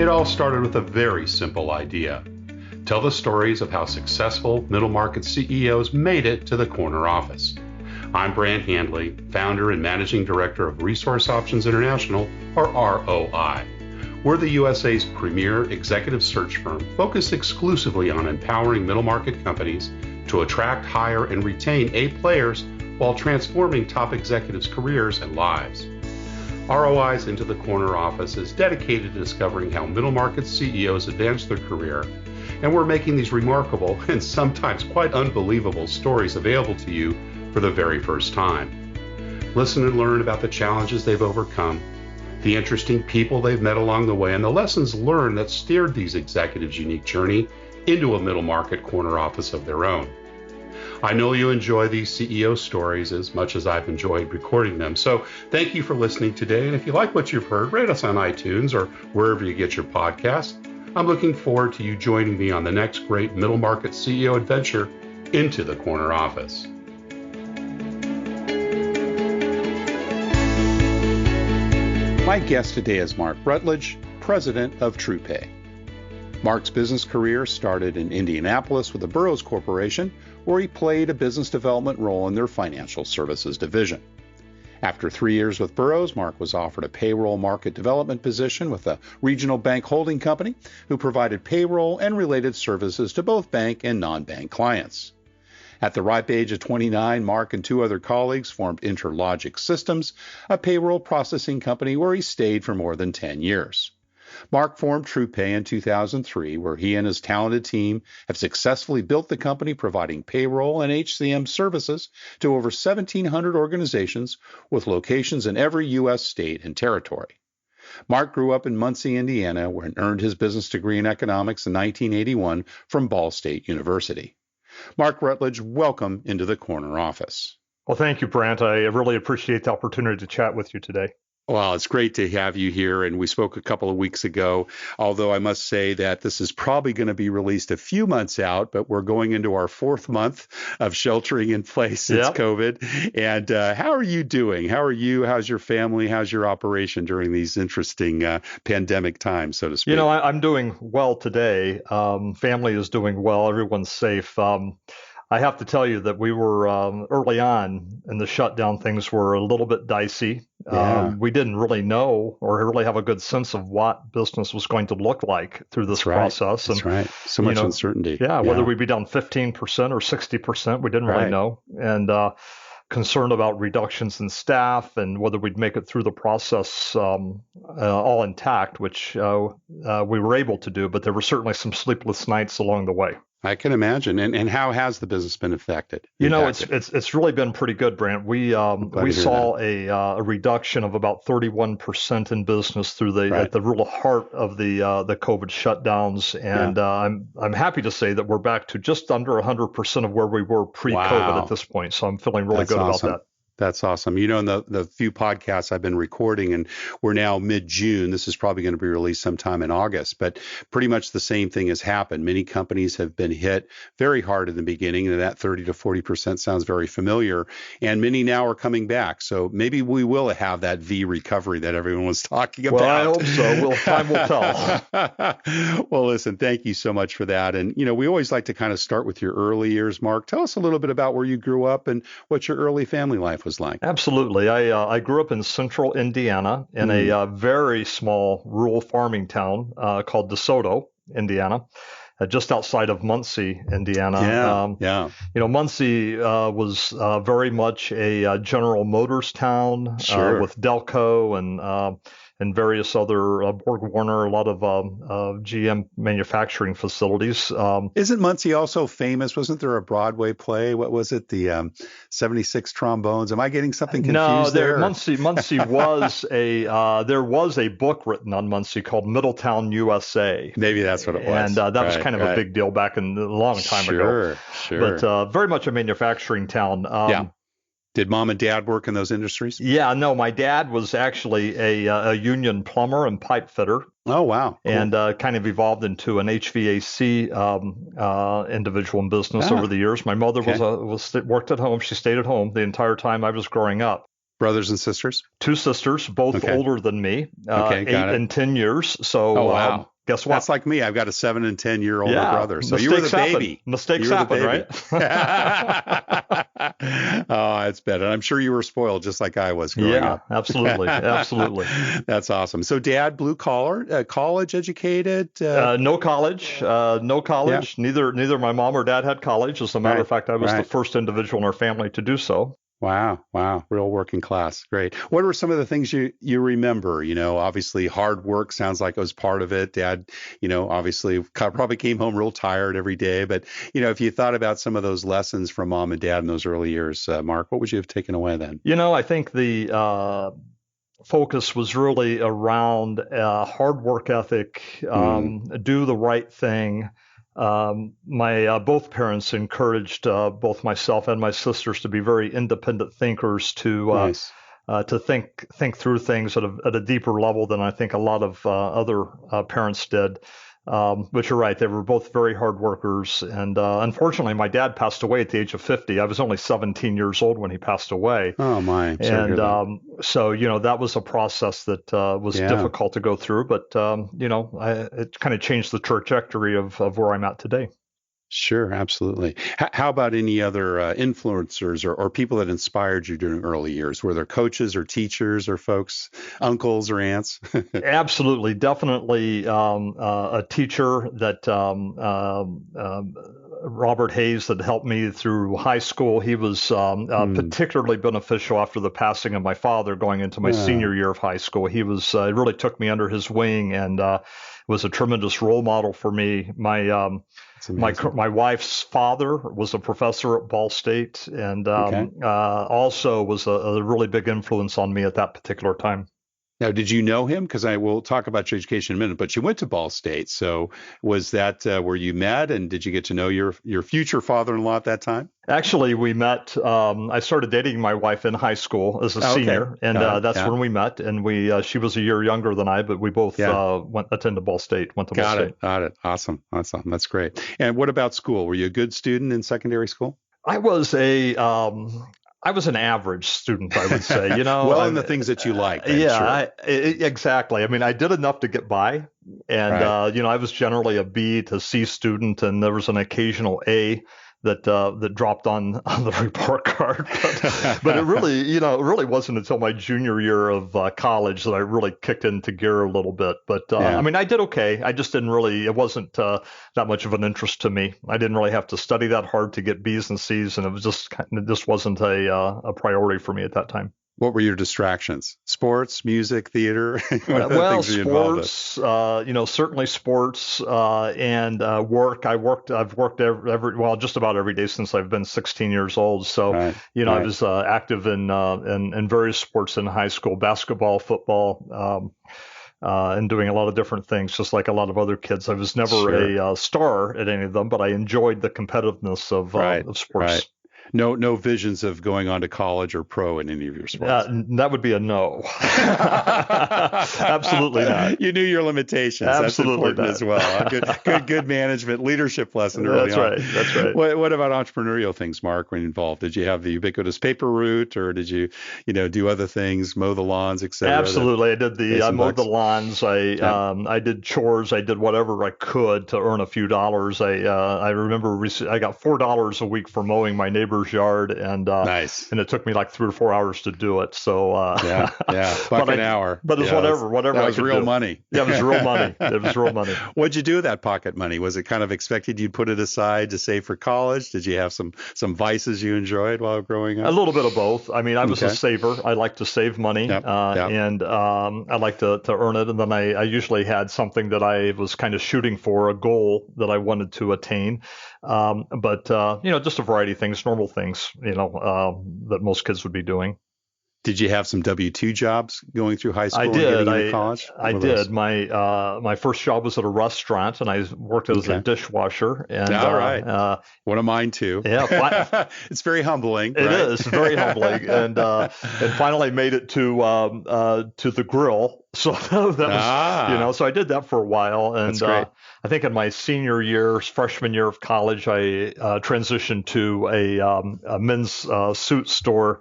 It all started with a very simple idea. Tell the stories of how successful middle market CEOs made it to the corner office. I'm Brant Handley, founder and managing director of Resource Options International, or ROI. We're the USA's premier executive search firm focused exclusively on empowering middle market companies to attract, hire, and retain A players while transforming top executives' careers and lives. ROI's Into the Corner office is dedicated to discovering how middle market CEOs advance their career, and we're making these remarkable and sometimes quite unbelievable stories available to you for the very first time. Listen and learn about the challenges they've overcome, the interesting people they've met along the way, and the lessons learned that steered these executives' unique journey into a middle market corner office of their own. I know you enjoy these CEO stories as much as I've enjoyed recording them, so thank you for listening today. And if you like what you've heard, rate us on iTunes or wherever you get your podcasts. I'm looking forward to you joining me on the next great middle market CEO adventure into the corner office. My guest today is Mark Rutledge, president of TruPay. Mark's business career started in Indianapolis with the Burroughs Corporation, where he played a business development role in their financial services division. After 3 years with Burroughs, Mark was offered a payroll market development position with a regional bank holding company who provided payroll and related services to both bank and non-bank clients. At the ripe age of 29, Mark and two other colleagues formed Interlogic Systems, a payroll processing company where he stayed for more than 10 years. Mark formed TruPay in 2003, where he and his talented team have successfully built the company, providing payroll and HCM services to over 1,700 organizations with locations in every U.S. state and territory. Mark grew up in Muncie, Indiana, where he earned his business degree in economics in 1981 from Ball State University. Mark Rutledge, welcome into the corner office. Well, thank you, Brant. I really appreciate the opportunity to chat with you today. Well, it's great to have you here, and we spoke a couple of weeks ago, although I must say that this is probably going to be released a few months out, but we're going into our fourth month of sheltering in place since COVID. And how are you doing? How are you? How's your family? How's your operation during these interesting pandemic times, so to speak? You know, I'm doing well today. Family is doing well. Everyone's safe. I have to tell you that we were early on in the shutdown, things were a little bit dicey. Yeah. We didn't really know or really have a good sense of what business was going to look like through this process. That's right. So much uncertainty. Whether we'd be down 15% or 60%, we didn't really know. And concerned about reductions in staff and whether we'd make it through the process all intact, which we were able to do. But there were certainly some sleepless nights along the way. I can imagine. And how has the business been affected? You know, it's really been pretty good, Brant. We saw a reduction of about 31% in business through at the real heart of the COVID shutdowns, and I'm happy to say that we're back to just under 100% of where we were pre-COVID at this point. So I'm feeling really good about that. That's awesome. You know, in the few podcasts I've been recording, and we're now mid-June, this is probably going to be released sometime in August, but pretty much the same thing has happened. Many companies have been hit very hard in the beginning, and that 30 to 40% sounds very familiar, and many now are coming back. So maybe we will have that V recovery that everyone was talking about. Well, I hope so. Time will tell. Well, listen, thank you so much for that. And, you know, we always like to kind of start with your early years, Mark. Tell us a little bit about where you grew up and what your early family life was like. Absolutely. I grew up in central Indiana in a very small rural farming town called DeSoto, Indiana, just outside of Muncie, Indiana. You know, Muncie was very much a General Motors town with Delco and various other Borg Warner, a lot of GM manufacturing facilities. Isn't Muncie also famous? Wasn't there a Broadway play? What was it? The 76 Trombones. Am I getting something confused there? Muncie was there was a book written on Muncie called Middletown, USA. Maybe that's what it was. And that was kind of a big deal back a long time ago. Sure. But very much a manufacturing town. Did mom and dad work in those industries? Yeah, no, my dad was actually a union plumber and pipe fitter. Oh, wow. Cool. And kind of evolved into an HVAC individual in business over the years. My mother worked at home. She stayed at home the entire time I was growing up. Brothers and sisters? 2 sisters, both older than me, 8 got it. and 10 years. So, oh, wow. guess what? That's like me. I've got a 7 and 10 year older brother. So you were the baby. Mistakes happen, right? Oh, it's better. I'm sure you were spoiled just like I was growing up. Yeah, absolutely. Absolutely. That's awesome. So dad, blue collar, college educated? No college. No college. Yeah. Neither my mom or dad had college. As a matter of fact, I was the first individual in our family to do so. Wow. Real working class. Great. What were some of the things you remember? Obviously hard work sounds like it was part of it. Dad, obviously probably came home real tired every day. But, if you thought about some of those lessons from mom and dad in those early years, Mark, what would you have taken away then? I think the focus was really around hard work ethic, do the right thing. My both parents encouraged both myself and my sisters to be very independent thinkers, to think through things at a deeper level than I think a lot of other parents did. But you're right, they were both very hard workers. And unfortunately, my dad passed away at the age of 50. I was only 17 years old when he passed away. Oh, my. And so, that was a process that was difficult to go through. But, it kind of changed the trajectory of where I'm at today. Sure, absolutely. How about any other influencers or people that inspired you during early years? Were there coaches or teachers or folks, uncles or aunts? Absolutely. Definitely a teacher that Robert Hayes that helped me through high school. He was particularly beneficial after the passing of my father going into my senior year of high school. He was really took me under his wing and was a tremendous role model for me. My wife's father was a professor at Ball State and also was a really big influence on me at that particular time. Now, did you know him? Because I will talk about your education in a minute, but you went to Ball State. So was that where you met, and did you get to know your future father-in-law at that time? Actually, we met. I started dating my wife in high school as a senior, and that's when we met. And she was a year younger than I, but we both attended Ball State. Went to Ball State. Got it. Awesome. That's great. And what about school? Were you a good student in secondary school? I was an average student, I would say. Well, in the things that you liked. Exactly. I mean, I did enough to get by, and I was generally a B to C student, and there was an occasional A that dropped on the report card. But it really wasn't until my junior year of college that I really kicked into gear a little bit. But I mean, I did okay. I just it wasn't that much of an interest to me. I didn't really have to study that hard to get B's and C's, and it was just wasn't a priority for me at that time. What were your distractions? Sports, music, theater? Well, sports, certainly sports and work. I've worked just about every day since I've been 16 years old. So, I was active in various sports in high school, basketball, football, and doing a lot of different things, just like a lot of other kids. I was never a star at any of them, but I enjoyed the competitiveness of sports. Right. No visions of going on to college or pro in any of your sports? That would be a no. Absolutely not. You knew your limitations. Absolutely That's important as well. Good management, leadership lesson early on. That's right. What about entrepreneurial things, Mark, when involved? Did you have the ubiquitous paper route, or did you, do other things, mow the lawns, et cetera? Absolutely. I mowed the lawns. I did chores. I did whatever I could to earn a few dollars. I remember I got $4 a week for mowing my neighbor's yard, and nice. And it took me like 3 or 4 hours to do it. So $1 an hour. But it was whatever. That was real money. Yeah, it was real money. It was real money. What'd you do with that pocket money? Was it kind of expected you'd put it aside to save for college? Did you have some vices you enjoyed while growing up? A little bit of both. I mean, I was a saver. I like to save money, and I like to earn it. And then I usually had something that I was kind of shooting for, a goal that I wanted to attain. But just a variety of things, normal things, that most kids would be doing. Did you have some W-2 jobs going through high school? I did. And getting into college? I did. My first job was at a restaurant, and I worked as a dishwasher. And all right. One of mine too. Yeah. It's very humbling. It is very humbling, and finally made it to the grill. So that was, so I did that for a while. And That's great. I think in my freshman year of college, I transitioned to a men's suit store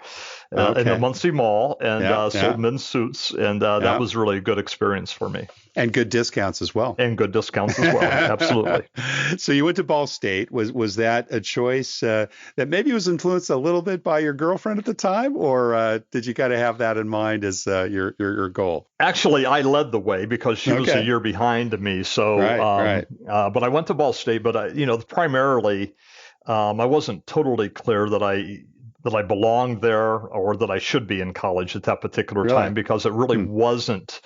in the Muncie Mall and sold men's suits. And that was really a good experience for me. And good discounts as well. Absolutely. So you went to Ball State. Was that a choice that maybe was influenced a little bit by your girlfriend at the time, or did you kind of have that in mind as your goal? Actually, I led the way because she was a year behind me. So, but I went to Ball State. But primarily, I wasn't totally clear that I belonged there or that I should be in college at that particular time, because it really wasn't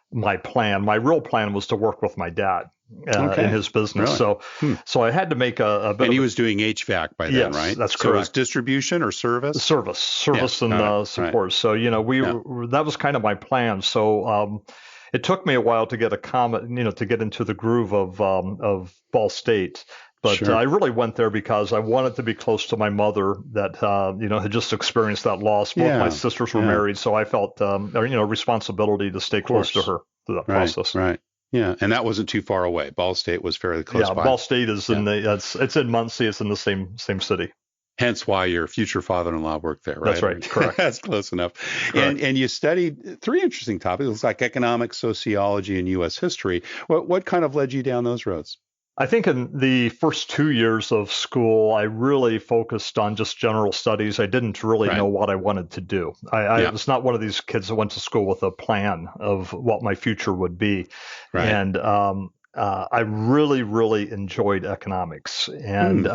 my plan. My real plan was to work with my dad in his business. Really? So I had to make a bit. And he was doing HVAC by then, right? That's correct. So it was distribution or service? Service and support. Right. So that was kind of my plan. So it took me a while to get to get into the groove of Ball State. But I really went there because I wanted to be close to my mother that, had just experienced that loss. Both my sisters were married, so I felt, responsibility to stay close to her through that process. Right. Yeah, and that wasn't too far away. Ball State was fairly close by. Yeah, Ball State is it's in Muncie. It's in the same city. Hence why your future father-in-law worked there, right? That's right. Correct. That's close enough. And you studied 3 interesting topics like economics, sociology, and U.S. history. What kind of led you down those roads? I think in the first 2 years of school, I really focused on just general studies. I didn't really know what I wanted to do. I was not one of these kids that went to school with a plan of what my future would be. Right. And I really, really enjoyed economics. And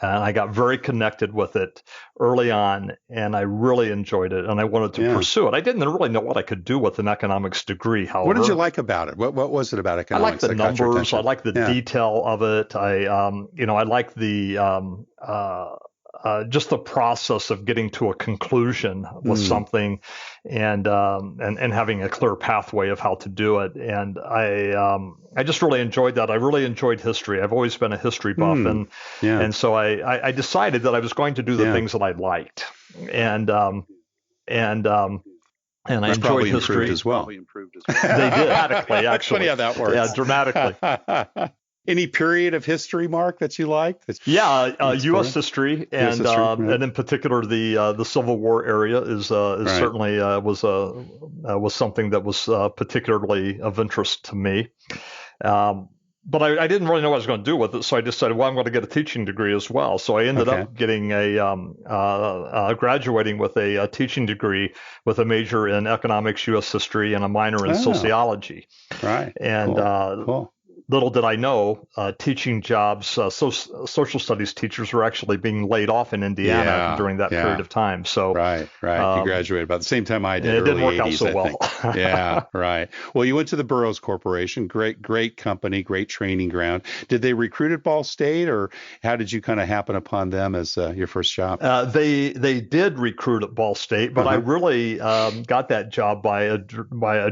I got very connected with it early on, and I really enjoyed it, and I wanted to pursue it. I didn't really know what I could do with an economics degree, however. What did you like about it? What was it about economics? I like the numbers. I like the detail of it. I like the just the process of getting to a conclusion with something, and having a clear pathway of how to do it. And I just really enjoyed that. I really enjoyed history. I've always been a history buff, and so I decided that I was going to do the things that I liked, and I enjoyed history as well. They did dramatically, actually. That's funny how that works. Yeah, dramatically. Any period of history, Mark, that you liked? U.S. history, and in particular the Civil War area is certainly was something that was particularly of interest to me. But I didn't really know what I was going to do with it, so I decided, I'm going to get a teaching degree as well. So I ended up getting graduating with a teaching degree with a major in economics, U.S. history, and a minor in sociology. Right. And cool. Little did I know, teaching jobs, social studies teachers were actually being laid off in Indiana during that period of time. So right. You graduated about the same time I did. It didn't work 80s, out so well. Yeah, right. Well, you went to the Burroughs Corporation. Great company, great training ground. Did they recruit at Ball State, or how did you kind of happen upon them as your first job? They did recruit at Ball State, but I really got that job by a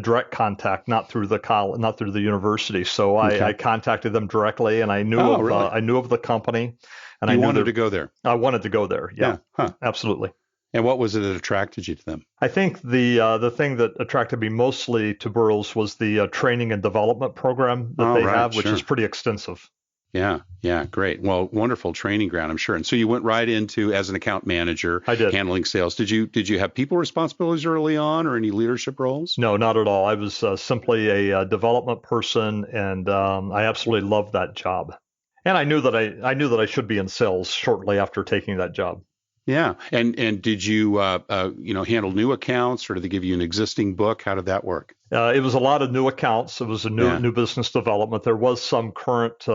direct contact, not through the university. So I contacted them directly, and I knew of the company, and I wanted to go there. I wanted to go there. Yeah. Absolutely. And what was it that attracted you to them? I think the thing that attracted me mostly to Burroughs was the training and development program that they have, which is pretty extensive. Yeah, great. Well, wonderful training ground, I'm sure. And so you went right into as an account manager, handling sales. Did you have people responsibilities early on, or any leadership roles? No, not at all. I was simply a development person, and I absolutely loved that job. And I knew that I should be in sales shortly after taking that job. Yeah, and did you handle new accounts, or did they give you an existing book? How did that work? It was a lot of new accounts. It was a new business development. There was some current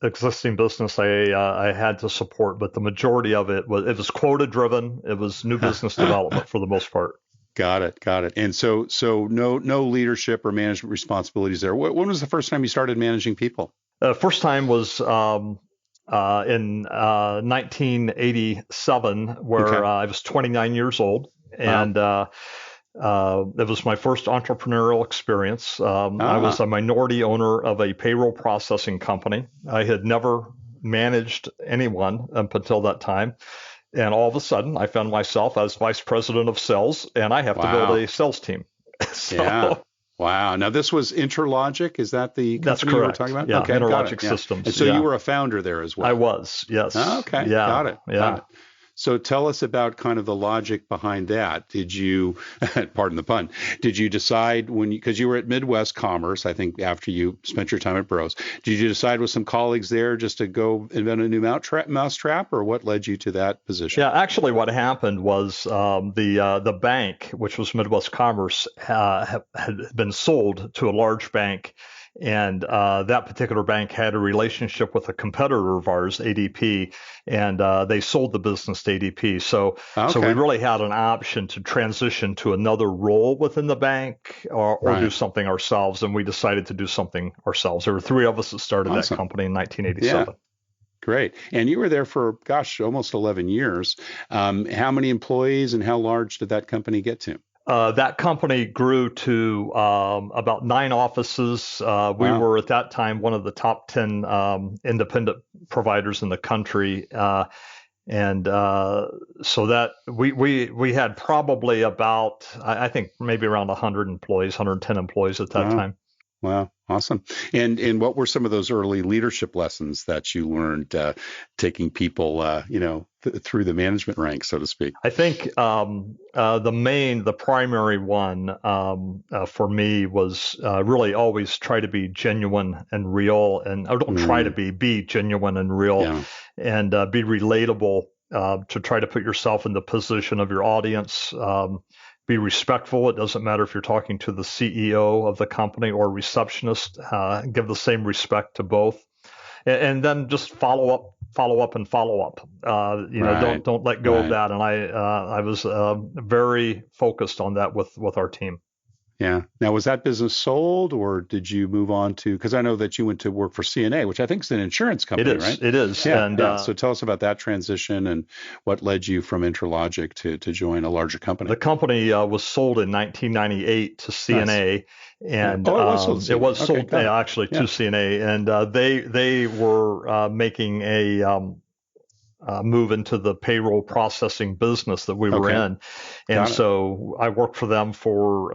existing business I had to support, but the majority of it was quota driven. It was new business development for the most part. Got it. And so no leadership or management responsibilities there. When was the first time you started managing people? First time was in 1987, where I was 29 years old, and it was my first entrepreneurial experience. I was a minority owner of a payroll processing company. I had never managed anyone up until that time. And all of a sudden, I found myself as vice president of sales, and I have to build a sales team. Wow. Now, this was Interlogic. Is that the That's company you were correct. talking about? Yeah, Okay, got it. Interlogic Systems. And so you were a founder there as well. I was, yes. Okay, Yeah. got it. Yeah. Got it. So tell us about kind of the logic behind that. Did you, pardon the pun, did you decide because you were at Midwest Commerce, I think after you spent your time at Burroughs, did you decide with some colleagues there just to go invent a new mousetrap, or what led you to that position? Yeah, actually what happened was the bank, which was Midwest Commerce, had been sold to a large bank. And that particular bank had a relationship with a competitor of ours, ADP, and they sold the business to ADP. So we really had an option to transition to another role within the bank or do something ourselves. And we decided to do something ourselves. There were three of us that started that company in 1987. Yeah. Great. And you were there for, almost 11 years. How many employees and how large did that company get to? That company grew to about 9 offices. We were at that time one of the top 10 independent providers in the country. And so that we had probably about, I think maybe around 100 employees, 110 employees at that time. Wow. Awesome. And what were some of those early leadership lessons that you learned taking people, through the management ranks, so to speak? I think the primary one for me was really always try to be genuine and real. And I don't try to be genuine and real and be relatable to try to put yourself in the position of your audience. Be respectful. It doesn't matter if you're talking to the CEO of the company or a receptionist. Give the same respect to both, and then just follow up. Don't let go of that. And I was very focused on that with our team. Yeah. Now, was that business sold, or did you move on to? Because I know that you went to work for CNA, which I think is an insurance company, right? It is. Yeah. And So tell us about that transition and what led you from Interlogic to join a larger company. The company was sold in 1998 to CNA, and it was sold. It was sold actually to CNA, and they were making a move into the payroll processing business that we were in. And so I worked for them for,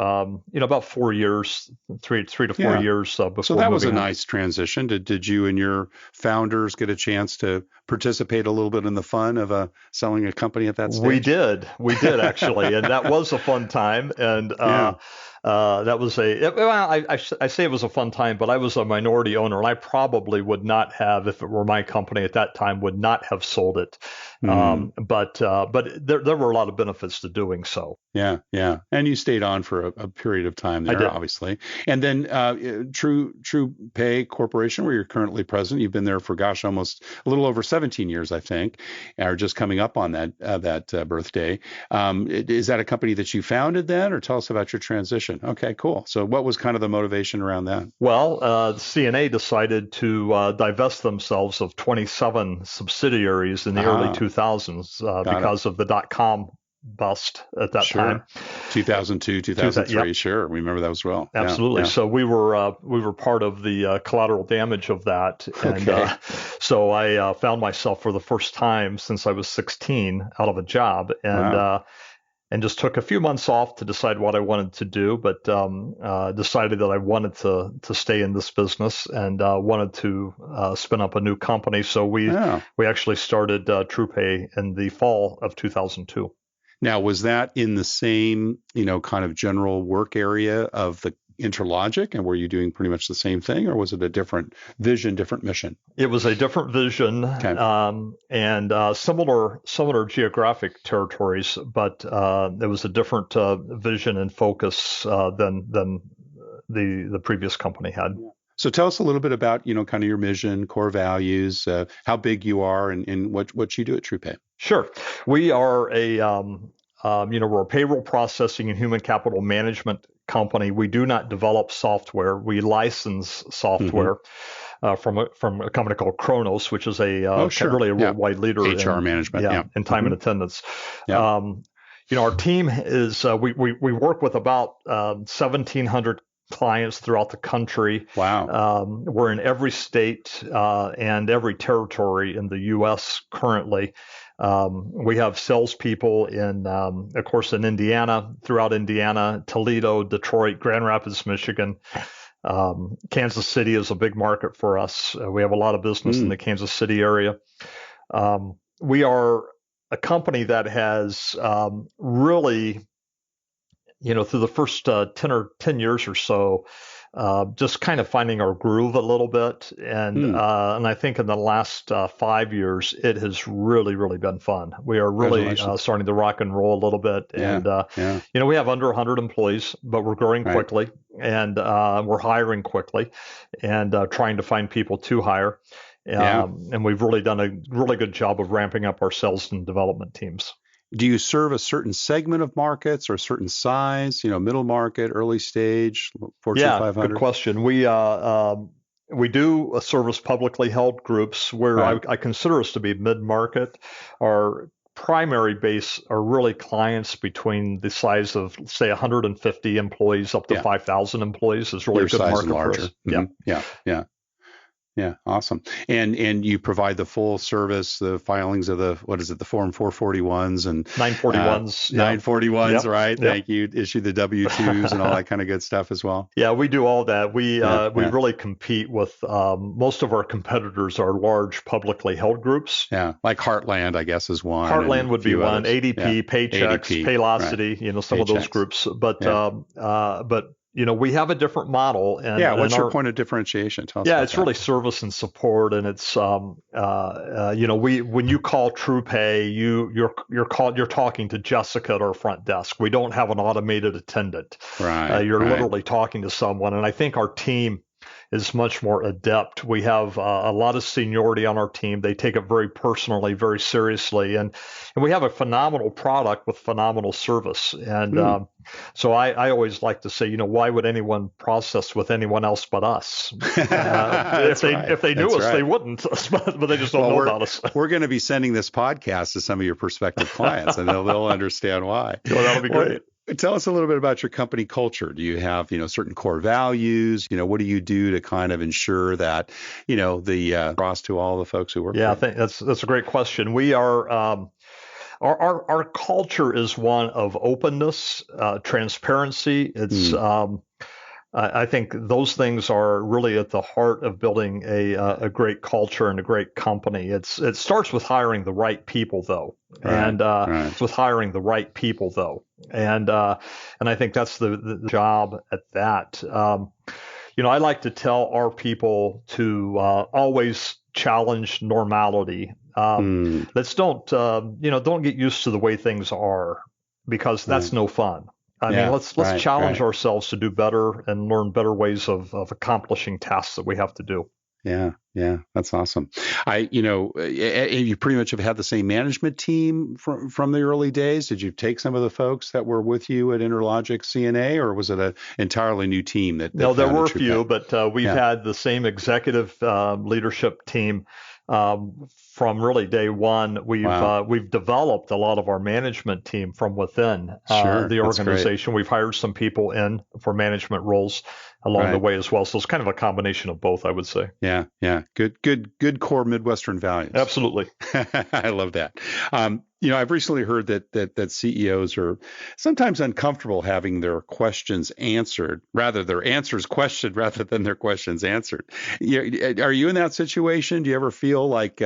about 4 years, three to 4 years before. So that was a nice transition. Did you and your founders get a chance to participate a little bit in the fun of selling a company at that stage? We did actually. And that was a fun time. And, that was I say it was a fun time, but I was a minority owner, and I probably would not have, if it were my company at that time, would not have sold it. But there were a lot of benefits to doing so. Yeah. And you stayed on for a period of time there, obviously. And then TruPay Corporation, where you're currently president, you've been there for, almost a little over 17 years, I think, or just coming up on that birthday. Is that a company that you founded then, or tell us about your transition? Okay, cool. So what was kind of the motivation around that? Well, CNA decided to divest themselves of 27 subsidiaries in the early 2000s because of the .com bust at that time. 2002, 2003, sure. We remember that as well. Absolutely. So we were part of the collateral damage of that. And so I found myself for the first time since I was 16 out of a job, and just took a few months off to decide what I wanted to do, but decided that I wanted to stay in this business and wanted to spin up a new company. So we actually started TruPay in the fall of 2002. Now, was that in the same, kind of general work area of the Interlogic, and were you doing pretty much the same thing, or was it a different vision, different mission? It was a different vision, and similar geographic territories, but there was a different vision and focus than the previous company had. So tell us a little bit about, kind of your mission, core values, how big you are, and what you do at TruPay. Sure. We are we're a payroll processing and human capital management company. We do not develop software. We license software from a company called Kronos, which is really a worldwide leader HR management, in time and attendance. Our team is we work with about 1,700 clients throughout the country. Wow. We're in every state and every territory in the U.S. currently. We have salespeople of course, in Indiana, throughout Indiana, Toledo, Detroit, Grand Rapids, Michigan. Kansas City is a big market for us. We have a lot of business in the Kansas City area. We are a company that has really, through the first 10 years or so, just kind of finding our groove a little bit. And I think in the last 5 years, it has really, really been fun. We are really starting to rock and roll a little bit. And, we have under 100 employees, but we're growing quickly and we're hiring quickly and trying to find people to hire. And we've really done a really good job of ramping up our sales and development teams. Do you serve a certain segment of markets or a certain size, middle market, early stage, Fortune 500? Good question. We do service publicly held groups where I consider us to be mid-market. Our primary base are really clients between the size of, say, 150 employees up to 5,000 employees is really a good market for us. Mm-hmm. Yeah, awesome. And you provide the full service, the filings of the Form 441s and 941s. 941s, right? Thank you. Issue the W-2s and all that kind of good stuff as well. Yeah, we do all that. We really compete with most of our competitors are large publicly held groups. Yeah, like Heartland, I guess, is one. Heartland would be one. ADP, Paychex, Paylocity, some of those groups. But we have a different model. And, what's your point of differentiation? Tell us about it's that. Really service and support, and it's when you call TruPay, you're talking to Jessica at our front desk. We don't have an automated attendant. You're literally talking to someone, and I think our team is much more adept. We have a lot of seniority on our team. They take it very personally, very seriously, and we have a phenomenal product with phenomenal service. And so I always like to say, why would anyone process with anyone else but us? If they knew us, they wouldn't, but they just don't know about us. We're going to be sending this podcast to some of your prospective clients, and they'll understand why. That'll be great. Tell us a little bit about your company culture. Do you have, certain core values? What do you do to kind of ensure that, the cross to all the folks who work I think that's a great question. We are, our culture is one of openness, transparency. It's, I think those things are really at the heart of building a great culture and a great company. It starts with hiring the right people, though, and I think that's the job at that. I like to tell our people to always challenge normality. Let's don't get used to the way things are, because that's no fun. I mean, let's challenge ourselves to do better and learn better ways of accomplishing tasks that we have to do. Yeah, that's awesome. You pretty much have had the same management team from the early days. Did you take some of the folks that were with you at Interlogic CNA, or was it an entirely new team that No, there were a few, but we've had the same executive leadership team from really day one. We've developed a lot of our management team from within the organization. We've hired some people in for management roles along the way as well. So it's kind of a combination of both, I would say. Yeah. Good core Midwestern values. Absolutely. I love that. I've recently heard that CEOs are sometimes uncomfortable having their questions answered, their answers questioned rather than their questions answered. Are you in that situation? Do you ever feel like,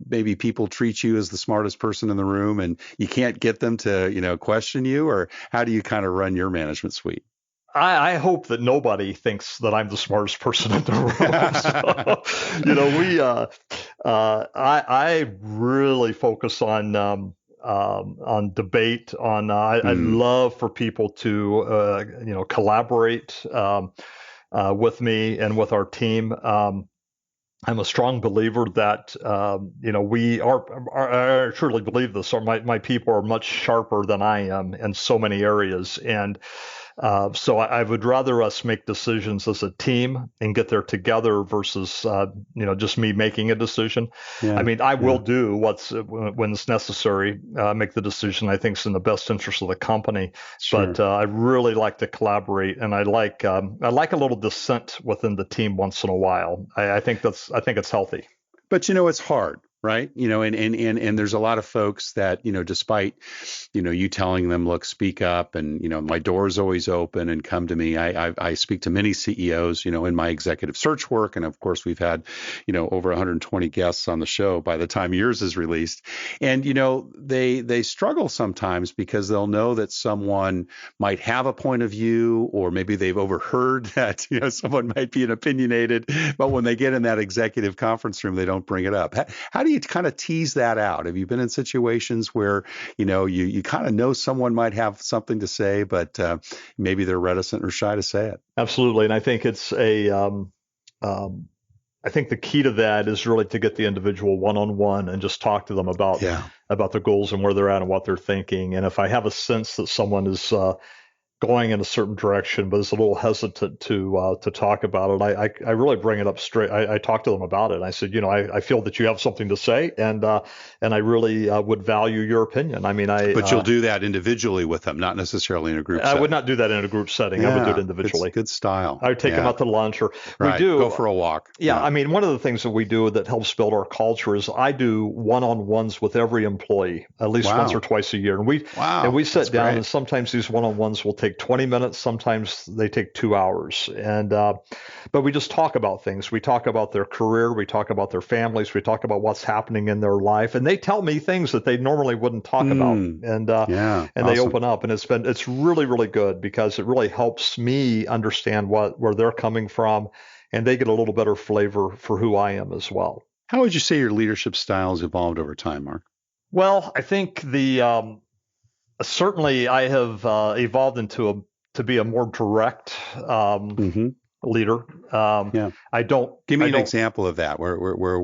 maybe people treat you as the smartest person in the room and you can't get them to, question you? Or how do you kind of run your management suite? I hope that nobody thinks that I'm the smartest person in the room. I really focus on debate. I love for people to collaborate with me and with our team. I'm a strong believer that I truly believe this. My people are much sharper than I am in so many areas, and so I would rather us make decisions as a team and get there together versus just me making a decision. I mean, I will do when it's necessary, make the decision I think is in the best interest of the company. Sure. But I really like to collaborate, and I like a little dissent within the team once in a while. I think it's healthy. But it's hard. right? And there's a lot of folks that, despite, you telling them, look, speak up, and, my door is always open and come to me. I speak to many CEOs, in my executive search work. And of course, we've had, over 120 guests on the show by the time yours is released. And, they struggle sometimes because they'll know that someone might have a point of view, or maybe they've overheard that, someone might be opinionated, but when they get in that executive conference room, they don't bring it up. How do you kind of tease that out? Have you been in situations where, you kind of know someone might have something to say, but maybe they're reticent or shy to say it? Absolutely. And I think it's I think the key to that is really to get the individual one-on-one and just talk to them about their goals and where they're at and what they're thinking. And if I have a sense that someone is going in a certain direction, but is a little hesitant to talk about it, I really bring it up straight. I talk to them about it. I said, I feel that you have something to say, and I really would value your opinion. I mean, But you'll do that individually with them, not necessarily in a group setting. I would not do that in a group setting. I would do it individually. Good style. I would take them out to lunch, or we do go for a walk. Yeah, I mean, one of the things that we do that helps build our culture is I do one-on-ones with every employee at least once or twice a year, and we sit down, and sometimes these one-on-ones will take 20 minutes. Sometimes they take 2 hours, and but we just talk about things. We talk about their career, we talk about their families, we talk about what's happening in their life, and they tell me things that they normally wouldn't talk about, and they open up, and it's really, really good because it really helps me understand where they're coming from, and they get a little better flavor for who I am as well. How would you say your leadership style has evolved over time, Mark? Well, I think certainly I have evolved to be a more direct leader. I don't give me an example of that where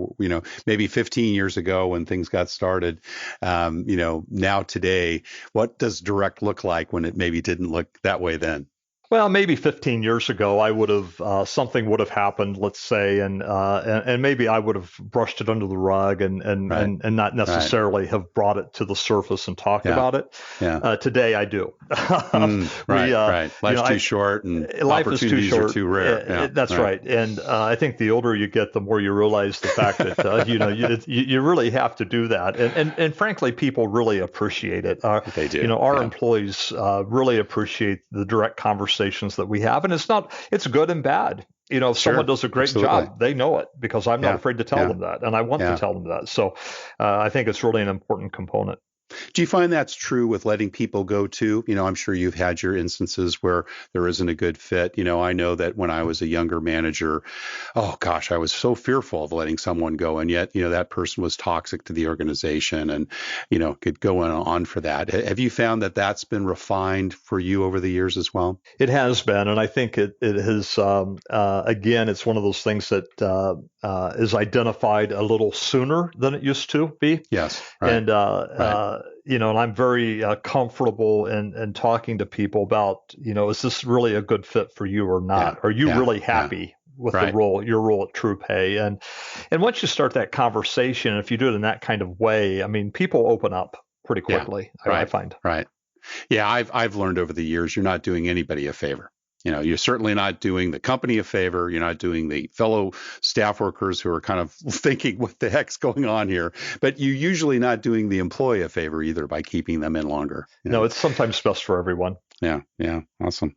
maybe 15 years ago when things got started, now today, what does direct look like when it maybe didn't look that way then? Well, maybe 15 years ago, I would have something would have happened, let's say, and maybe I would have brushed it under the rug and not necessarily have brought it to the surface and talked about it. Today, I do. Life's too short, and opportunities are too rare. That's right. And I think the older you get, the more you realize the fact that you really have to do that. And frankly, people really appreciate it. They do. Our employees really appreciate the direct conversation that we have, and it's good and bad. If someone does a great job, they know it because I'm not afraid to tell them that, and I want to tell them that. So I think it's really an important component. Do you find that's true with letting people go too? I'm sure you've had your instances where there isn't a good fit. I know that when I was a younger manager, oh gosh, I was so fearful of letting someone go. And yet, that person was toxic to the organization and, could go on for that. Have you found that that's been refined for you over the years as well? It has been. And I think it has, again, it's one of those things that is identified a little sooner than it used to be. Yes. Right. And, and I'm very comfortable in talking to people about, is this really a good fit for you or not? Are you really happy with your role at TruPay? And once you start that conversation, if you do it in that kind of way, I mean, people open up pretty quickly, I find. Right. Yeah, I've learned over the years, you're not doing anybody a favor. You're certainly not doing the company a favor. You're not doing the fellow staff workers who are kind of thinking, what the heck's going on here? But you're usually not doing the employee a favor either by keeping them in longer. No, it's sometimes best for everyone. Yeah. Awesome.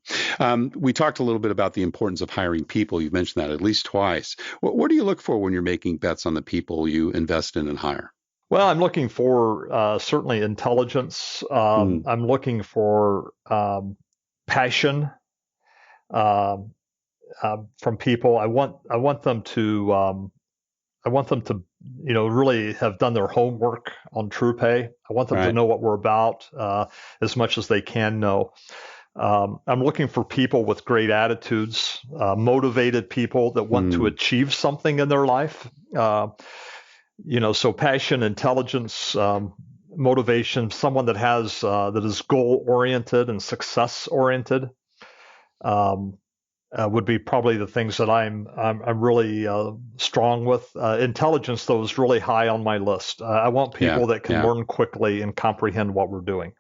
We talked a little bit about the importance of hiring people. You've mentioned that at least twice. What do you look for when you're making bets on the people you invest in and hire? Well, I'm looking for certainly intelligence. I'm looking for passion. From people. I want them to really have done their homework on TruPay. I want them to know what we're about as much as they can know. I'm looking for people with great attitudes, motivated people that want to achieve something in their life. So passion, intelligence, motivation, someone that has that is goal oriented and success oriented. Would be probably the things that I'm really strong with. Intelligence, though, is really high on my list. I want people that can learn quickly and comprehend what we're doing.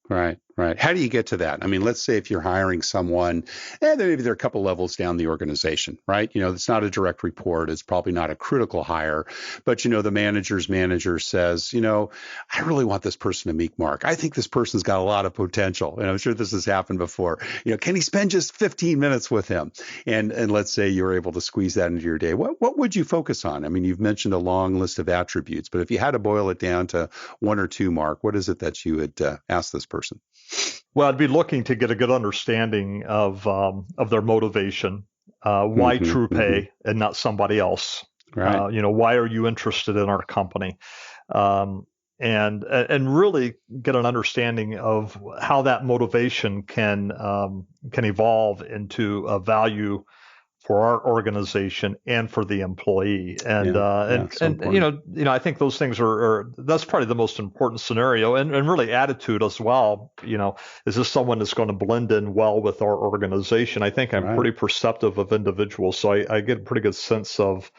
Right. Right. How do you get to that? I mean, let's say if you're hiring someone, maybe they're a couple levels down the organization, right? It's not a direct report. It's probably not a critical hire, but the manager's manager says, I really want this person to meet Mark. I think this person's got a lot of potential. And I'm sure this has happened before. Can he spend just 15 minutes with him? And let's say you're able to squeeze that into your day. What would you focus on? I mean, you've mentioned a long list of attributes, but if you had to boil it down to one or two, Mark, what is it that you would ask this person? Well, I'd be looking to get a good understanding of their motivation. Why TruPay and not somebody else? Right. Why are you interested in our company? And really get an understanding of how that motivation can evolve into a value for our organization and for the employee. And I think those things that's probably the most important scenario, and really attitude as well. Is this someone that's going to blend in well with our organization? I think I'm pretty perceptive of individuals, so I get a pretty good sense of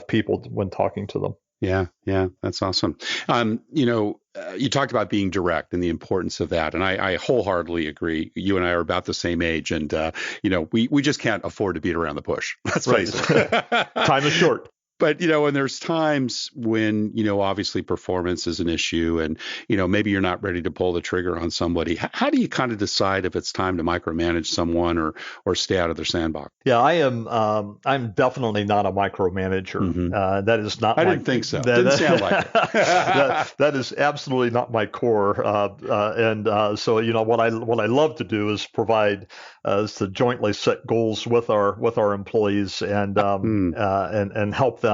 people when talking to them. Yeah, that's awesome. You talked about being direct and the importance of that, and I wholeheartedly agree. You and I are about the same age, and we just can't afford to beat around the bush. Let's face it. Time is short. But, and there's times when, obviously performance is an issue and, maybe you're not ready to pull the trigger on somebody. How do you kind of decide if it's time to micromanage someone or stay out of their sandbox? Yeah, I'm definitely not a micromanager. Mm-hmm. That is not. I didn't think so. Didn't sound like it. that is absolutely not my core. So what I love to do is provide is to jointly set goals with our employees and help them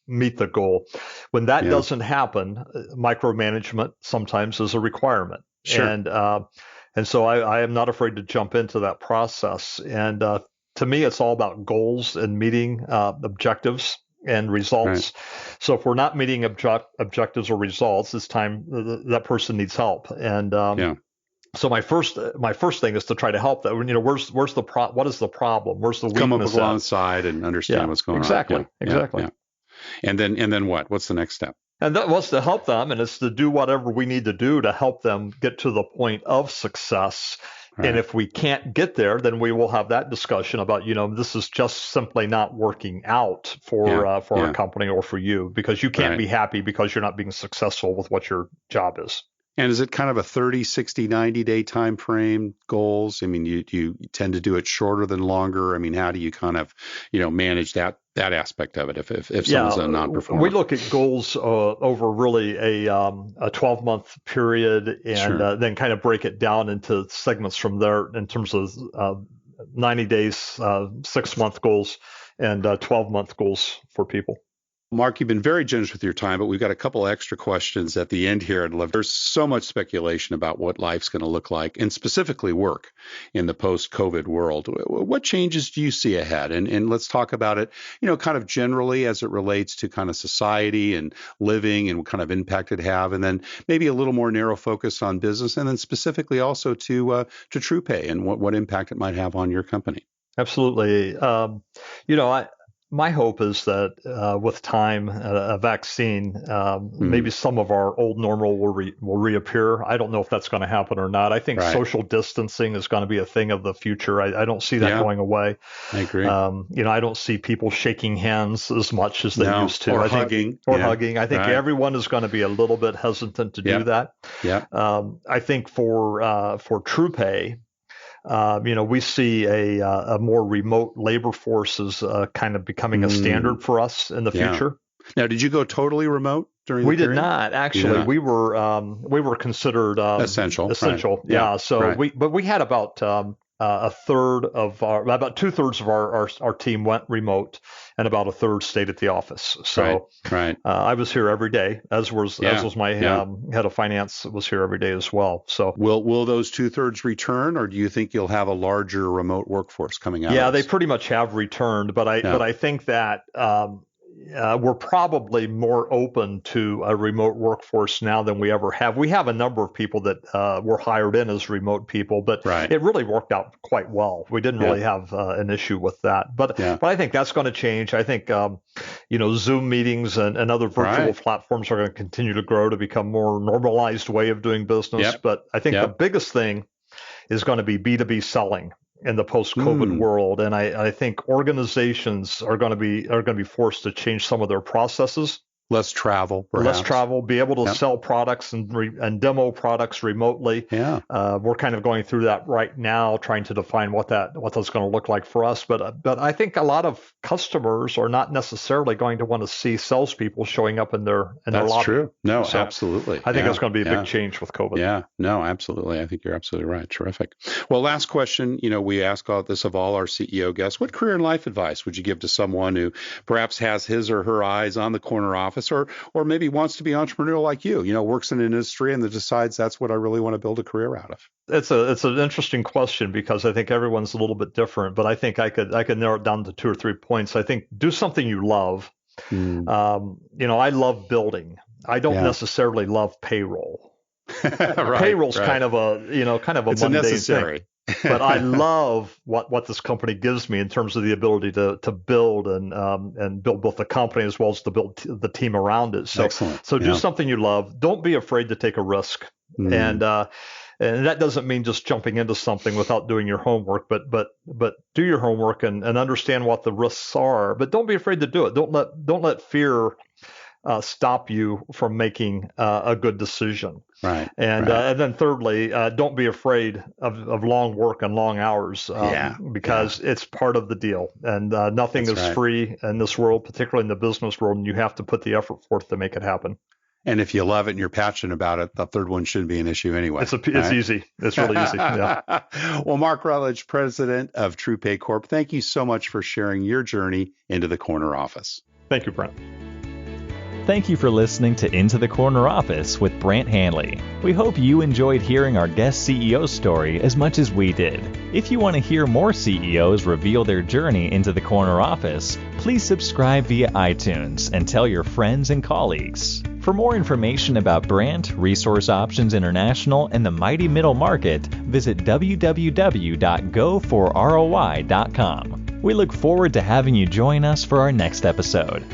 meet the goal. When that doesn't happen, micromanagement sometimes is a requirement. Sure. And so I am not afraid to jump into that process. And to me, it's all about goals and meeting objectives and results. Right. So if we're not meeting objectives or results, it's time that person needs help. And so my first thing is to try to help that. Where's what is the problem? Where's the weakness? Come up alongside and understand what's going on. Exactly. Yeah. And then what? What's the next step? And that was to help them, and it's to do whatever we need to do to help them get to the point of success. Right. And if we can't get there, then we will have that discussion about, this is just simply not working out for our company or for you, because you can't be happy because you're not being successful with what your job is. And is it kind of a 30, 60, 90-day time frame goals? I mean, you tend to do it shorter than longer. I mean, how do you kind of, manage that aspect of it if someone's a non-performer? We look at goals over really a 12-month period and then kind of break it down into segments from there in terms of 90 days, 6-month goals, and 12-month goals for people. Mark, you've been very generous with your time, but we've got a couple extra questions at the end here. There's so much speculation about what life's going to look like, and specifically work in the post-COVID world. What changes do you see ahead? And let's talk about it, kind of generally as it relates to kind of society and living and what kind of impact it have, and then maybe a little more narrow focus on business, and then specifically also to TruPay and what impact it might have on your company. Absolutely. My hope is that with time, a vaccine, maybe some of our old normal will reappear. I don't know if that's going to happen or not. I think social distancing is going to be a thing of the future. I don't see that going away. I agree. I don't see people shaking hands as much as they used to. Hugging. I think everyone is going to be a little bit hesitant to do that. Yeah. I think for TruPay, we see a more remote labor force is kind of becoming a standard for us in the future. Now, did you go totally remote during the period? We did not actually. We were considered essential. Right. Yeah. So we had about about 2/3 of our team went remote, and about 1/3 stayed at the office. So I was here every day, as was my head of finance was here every day as well. So will those 2/3 return, or do you think you'll have a larger remote workforce coming out? Yeah, they pretty much have returned, but I think that we're probably more open to a remote workforce now than we ever have. We have a number of people that were hired in as remote people, but it really worked out quite well. We didn't really have an issue with that. But I think that's going to change. I think Zoom meetings and other virtual platforms are going to continue to grow to become more normalized way of doing business. But I think the biggest thing is going to be B2B selling in the post-COVID world, and I think organizations are going to be forced to change some of their processes. Less travel, perhaps. Be able to sell products and demo products remotely. We're kind of going through that right now, trying to define what that's going to look like for us. But I think a lot of customers are not necessarily going to want to see salespeople showing up in their lobby. That's true. No, absolutely. I think that's going to be a big change with COVID. Yeah, no, absolutely. I think you're absolutely right. Terrific. Well, last question. We ask all this of all our CEO guests. What career and life advice would you give to someone who perhaps has his or her eyes on the corner office, or maybe wants to be entrepreneurial like you, works in an industry and decides that's what I really want to build a career out of? It's an interesting question because I think everyone's a little bit different, but I think I could narrow it down to 2 or 3 points. I think do something you love. I love building. I don't necessarily love payroll. Payroll's kind of a it's mundane necessary thing. But I love what this company gives me in terms of the ability to build and build both the company as well as to build the team around it. So excellent. So do something you love. Don't be afraid to take a risk. And that doesn't mean just jumping into something without doing your homework, but do your homework and understand what the risks are. But don't be afraid to do it. Don't let fear stop you from making a good decision. Right. And then thirdly, don't be afraid of long work and long hours because it's part of the deal. And nothing is free in this world, particularly in the business world, and you have to put the effort forth to make it happen. And if you love it and you're passionate about it, the third one shouldn't be an issue anyway. It's easy. It's really easy. Yeah. Well, Mark Rutledge, president of TruPay Corp, thank you so much for sharing your journey into the corner office. Thank you, Brent. Thank you for listening to Into the Corner Office with Brant Hanley. We hope you enjoyed hearing our guest CEO story as much as we did. If you want to hear more CEOs reveal their journey into the corner office, please subscribe via iTunes and tell your friends and colleagues. For more information about Brant, Resource Options International, and the mighty middle market, visit www.goforroi.com. We look forward to having you join us for our next episode.